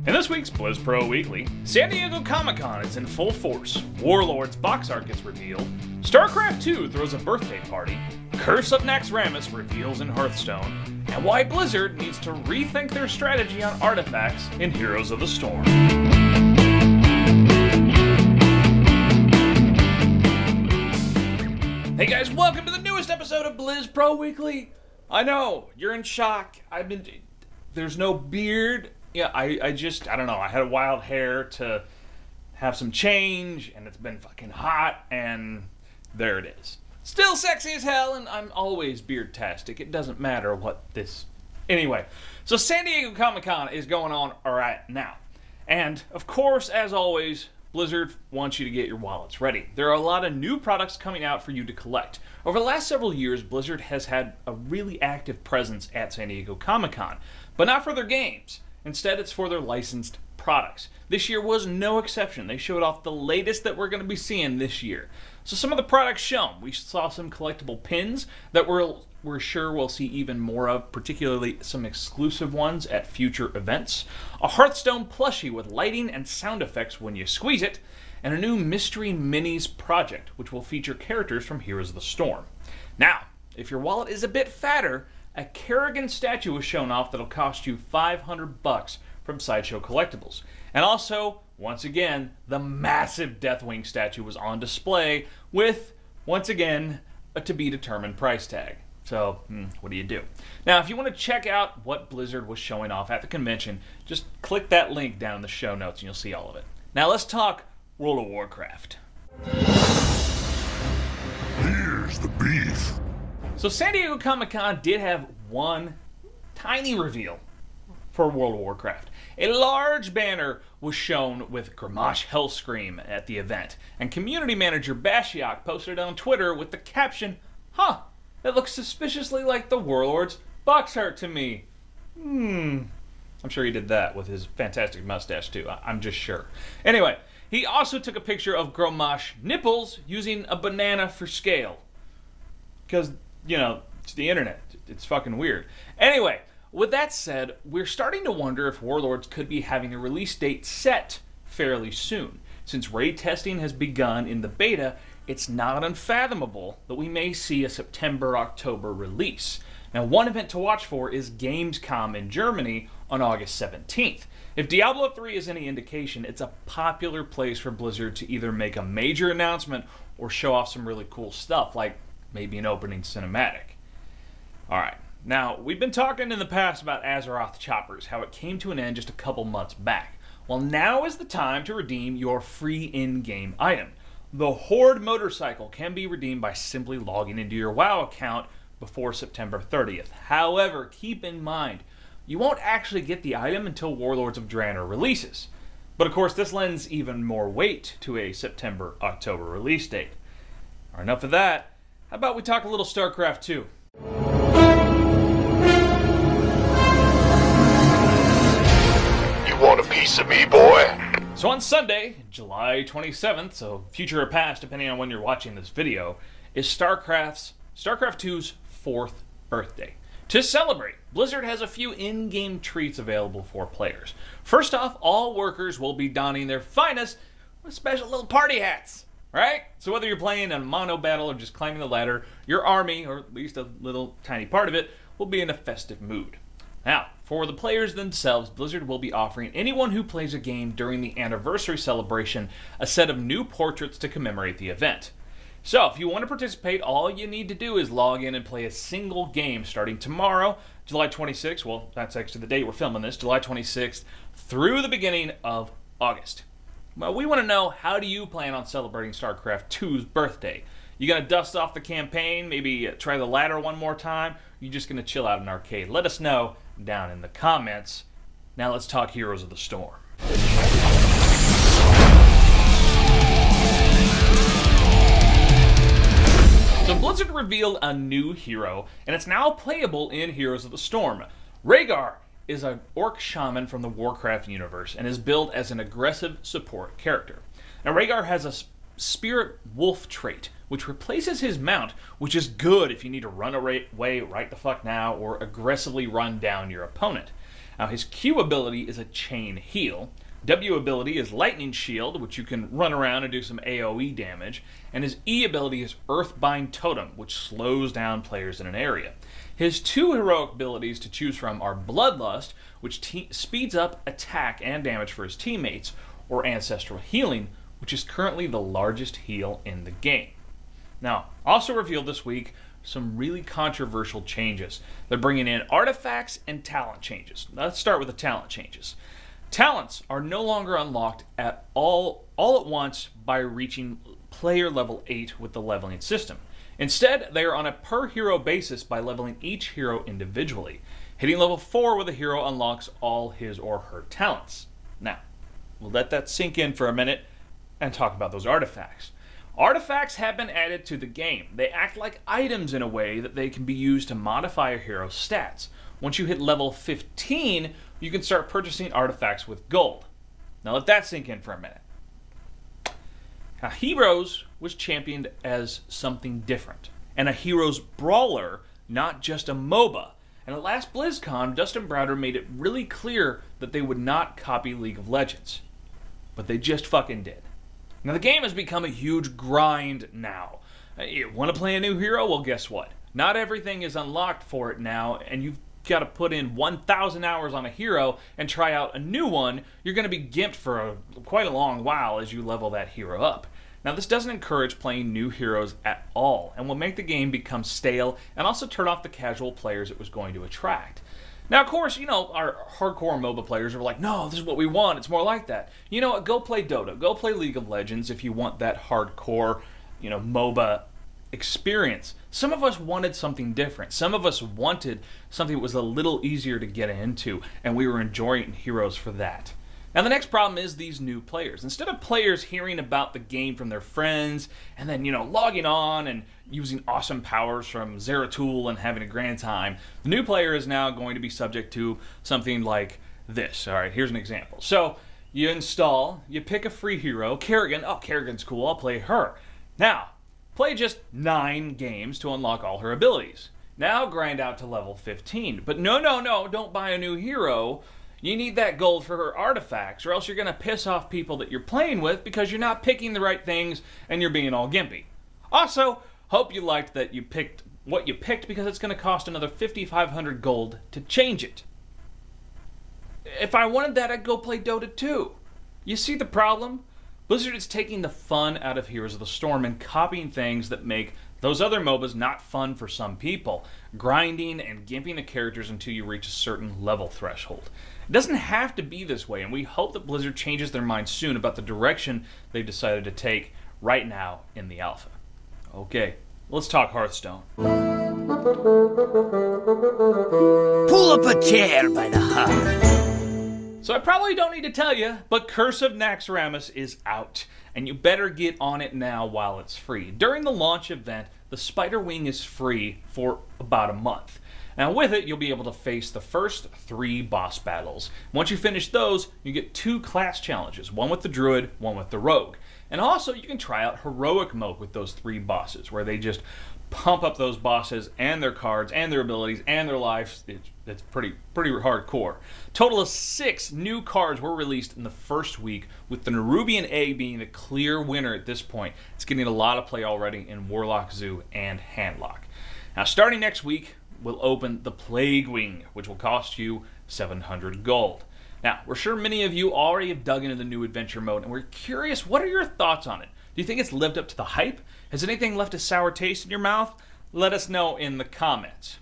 In this week's Blizz Pro Weekly, San Diego Comic-Con is in full force, Warlord's box art gets revealed, Starcraft 2 throws a birthday party, Curse of Naxxramas reveals in Hearthstone, and why Blizzard needs to rethink their strategy on artifacts in Heroes of the Storm. Hey guys, welcome to the newest episode of Blizz Pro Weekly. I know, you're in shock. There's no beard. Yeah, I don't know. I had wild hair to have some change, and it's been fucking hot, and there it is. Still sexy as hell, and I'm always beard-tastic. It doesn't matter what this... Anyway, so San Diego Comic-Con is going on right now. And, of course, as always, Blizzard wants you to get your wallets ready. There are a lot of new products coming out for you to collect. Over the last several years, Blizzard has had a really active presence at San Diego Comic-Con, but not for their games. Instead, it's for their licensed products. This year was no exception. They showed off the latest that we're going to be seeing this year. So some of the products shown. We saw some collectible pins that we're sure we'll see even more of, particularly some exclusive ones at future events. A Hearthstone plushie with lighting and sound effects when you squeeze it. And a new Mystery Minis project, which will feature characters from Heroes of the Storm. Now, if your wallet is a bit fatter, a Kerrigan statue was shown off that'll cost you $500 from Sideshow Collectibles. And also, once again, the massive Deathwing statue was on display with, once again, a to-be-determined price tag. So, what do you do? Now, if you want to check out what Blizzard was showing off at the convention, just click that link down in the show notes and you'll see all of it. Now, let's talk World of Warcraft. Here's the beef. So San Diego Comic-Con did have one tiny reveal for World of Warcraft. A large banner was shown with Grommash Hellscream at the event, and community manager Bashiok posted it on Twitter with the caption, "Huh, that looks suspiciously like the Warlord's box art to me." I'm sure he did that with his fantastic mustache too, I'm just sure. Anyway, he also took a picture of Grommash nipples using a banana for scale. Because, you know, it's the internet. It's fucking weird. Anyway, with that said, we're starting to wonder if Warlords could be having a release date set fairly soon. Since raid testing has begun in the beta, it's not unfathomable that we may see a September-October release. Now, one event to watch for is Gamescom in Germany on August 17th. If Diablo 3 is any indication, it's a popular place for Blizzard to either make a major announcement or show off some really cool stuff, like maybe an opening cinematic. Alright, now, we've been talking in the past about Azeroth Choppers, how it came to an end just a couple months back. Well, now is the time to redeem your free in-game item. The Horde motorcycle can be redeemed by simply logging into your WoW account before September 30th. However, keep in mind, you won't actually get the item until Warlords of Draenor releases. But of course, this lends even more weight to a September-October release date. Alright, enough of that. How about we talk a little Starcraft 2? You want a piece of me, boy? So on Sunday, July 27th, so future or past depending on when you're watching this video, is Starcraft 2's 4th birthday. To celebrate, Blizzard has a few in-game treats available for players. First off, all workers will be donning their finest with special little party hats. Right? So whether you're playing a mono battle or just climbing the ladder, your army, or at least a little tiny part of it, will be in a festive mood. Now, for the players themselves, Blizzard will be offering anyone who plays a game during the anniversary celebration a set of new portraits to commemorate the event. So, if you want to participate, all you need to do is log in and play a single game starting tomorrow, July 26th, well, that's actually the date we're filming this, July 26th, through the beginning of August. Well, we want to know, how do you plan on celebrating StarCraft 2's birthday? You gonna dust off the campaign, maybe try the ladder one more time? Or you just gonna chill out in an arcade? Let us know down in the comments. Now let's talk Heroes of the Storm. So Blizzard revealed a new hero, and it's now playable in Heroes of the Storm. Rhaegar is an orc shaman from the Warcraft universe and is billed as an aggressive support character. Now, Rhaegar has a spirit wolf trait, which replaces his mount, which is good if you need to run away right the fuck now or aggressively run down your opponent. Now, his Q ability is a chain heal. W ability is Lightning Shield, which you can run around and do some AoE damage. And his E ability is Earthbind Totem, which slows down players in an area. His 2 heroic abilities to choose from are Bloodlust, which speeds up attack and damage for his teammates, or Ancestral Healing, which is currently the largest heal in the game. Now, also revealed this week, some really controversial changes. They're bringing in artifacts and talent changes. Now, let's start with the talent changes. Talents are no longer unlocked at all at once by reaching player level 8 with the leveling system. Instead, they are on a per hero basis by leveling each hero individually. Hitting level 4 with a hero unlocks all his or her talents. Now, we'll let that sink in for a minute and talk about those artifacts. Artifacts have been added to the game. They act like items in a way that they can be used to modify a hero's stats. Once you hit level 15, you can start purchasing artifacts with gold. Now let that sink in for a minute. Now, Heroes was championed as something different, and a Heroes brawler, not just a MOBA. And at last BlizzCon, Dustin Browder made it really clear that they would not copy League of Legends. But they just fucking did. Now, the game has become a huge grind now. You want to play a new hero? Well, guess what? Not everything is unlocked for it now, and you've got to put in 1,000 hours on a hero and try out a new one. You're going to be gimped for quite a long while as you level that hero up. Now, this doesn't encourage playing new heroes at all, and will make the game become stale and also turn off the casual players it was going to attract. Now, of course, you know, our hardcore MOBA players are like, no, this is what we want. It's more like that. You know what? Go play Dota. Go play League of Legends if you want that hardcore, you know, MOBA experience. Some of us wanted something different. Some of us wanted something that was a little easier to get into, and we were enjoying Heroes for that. Now, the next problem is these new players. Instead of players hearing about the game from their friends and then, you know, logging on and using awesome powers from Zeratul and having a grand time, the new player is now going to be subject to something like this. All right, here's an example. So you install, you pick a free hero, Kerrigan. Oh, Kerrigan's cool. I'll play her. Now, play just 9 games to unlock all her abilities. Now grind out to level 15. But no, don't buy a new hero. You need that gold for her artifacts, or else you're going to piss off people that you're playing with because you're not picking the right things and you're being all gimpy. Also, hope you liked that you picked what you picked because it's going to cost another 5,500 gold to change it. If I wanted that, I'd go play Dota 2. You see the problem? Blizzard is taking the fun out of Heroes of the Storm and copying things that make those other MOBAs not fun for some people, grinding and gimping the characters until you reach a certain level threshold. It doesn't have to be this way, and we hope that Blizzard changes their mind soon about the direction they've decided to take right now in the alpha. Okay, let's talk Hearthstone. Pull up a chair by the heart. So I probably don't need to tell you, but Curse of Naxxramas is out, and you better get on it now while it's free. During the launch event, the Spider Wing is free for about a month. Now with it, you'll be able to face the first 3 boss battles. Once you finish those, you get 2 class challenges, one with the Druid, one with the Rogue. And also, you can try out Heroic mode with those 3 bosses, where they just pump up those bosses and their cards and their abilities and their lives. It's pretty hardcore. Total of 6 new cards were released in the first week, with the Nerubian A being the clear winner at this point. It's getting a lot of play already in Warlock Zoo and Handlock. Now, starting next week, we'll open the Plague Wing, which will cost you 700 gold. Now, we're sure many of you already have dug into the new adventure mode, and we're curious, what are your thoughts on it? Do you think it's lived up to the hype? Has anything left a sour taste in your mouth? Let us know in the comments.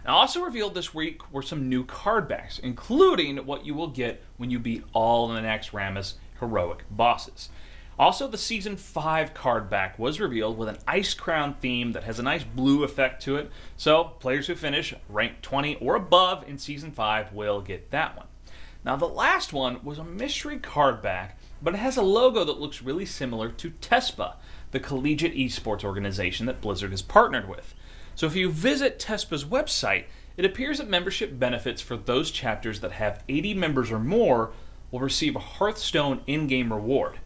Now, also revealed this week were some new card backs, including what you will get when you beat all the Naxxramas heroic bosses. Also, the Season 5 card back was revealed with an Ice Crown theme that has a nice blue effect to it, so players who finish rank 20 or above in Season 5 will get that one. Now, the last one was a mystery card back, but it has a logo that looks really similar to TESPA, the collegiate esports organization that Blizzard has partnered with. So if you visit TESPA's website, it appears that membership benefits for those chapters that have 80 members or more will receive a Hearthstone in-game reward.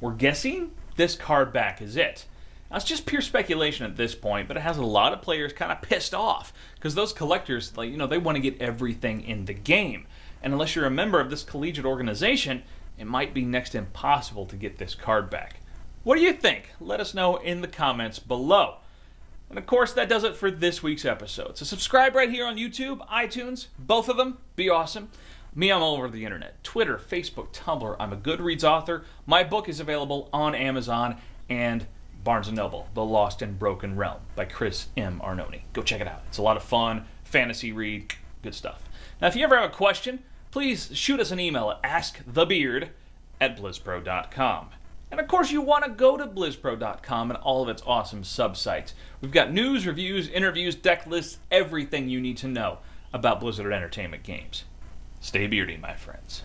We're guessing this card back is it. Now, it's just pure speculation at this point, but it has a lot of players kind of pissed off because those collectors, like, you know, they want to get everything in the game. and unless you're a member of this collegiate organization, it might be next to impossible to get this card back. What do you think? Let us know in the comments below. And of course, that does it for this week's episode. So subscribe right here on YouTube, iTunes, both of them. Be awesome. Me, I'm all over the internet. Twitter, Facebook, Tumblr. I'm a Goodreads author. My book is available on Amazon and Barnes & Noble, The Lost and Broken Realm by Chris M. Arnone. Go check it out. It's a lot of fun, fantasy read, good stuff. Now, if you ever have a question, please shoot us an email at askthebeard@blizzpro.com. And of course, you want to go to blizzpro.com and all of its awesome sub-sites. We've got news, reviews, interviews, deck lists, everything you need to know about Blizzard Entertainment games. Stay beardy, my friends.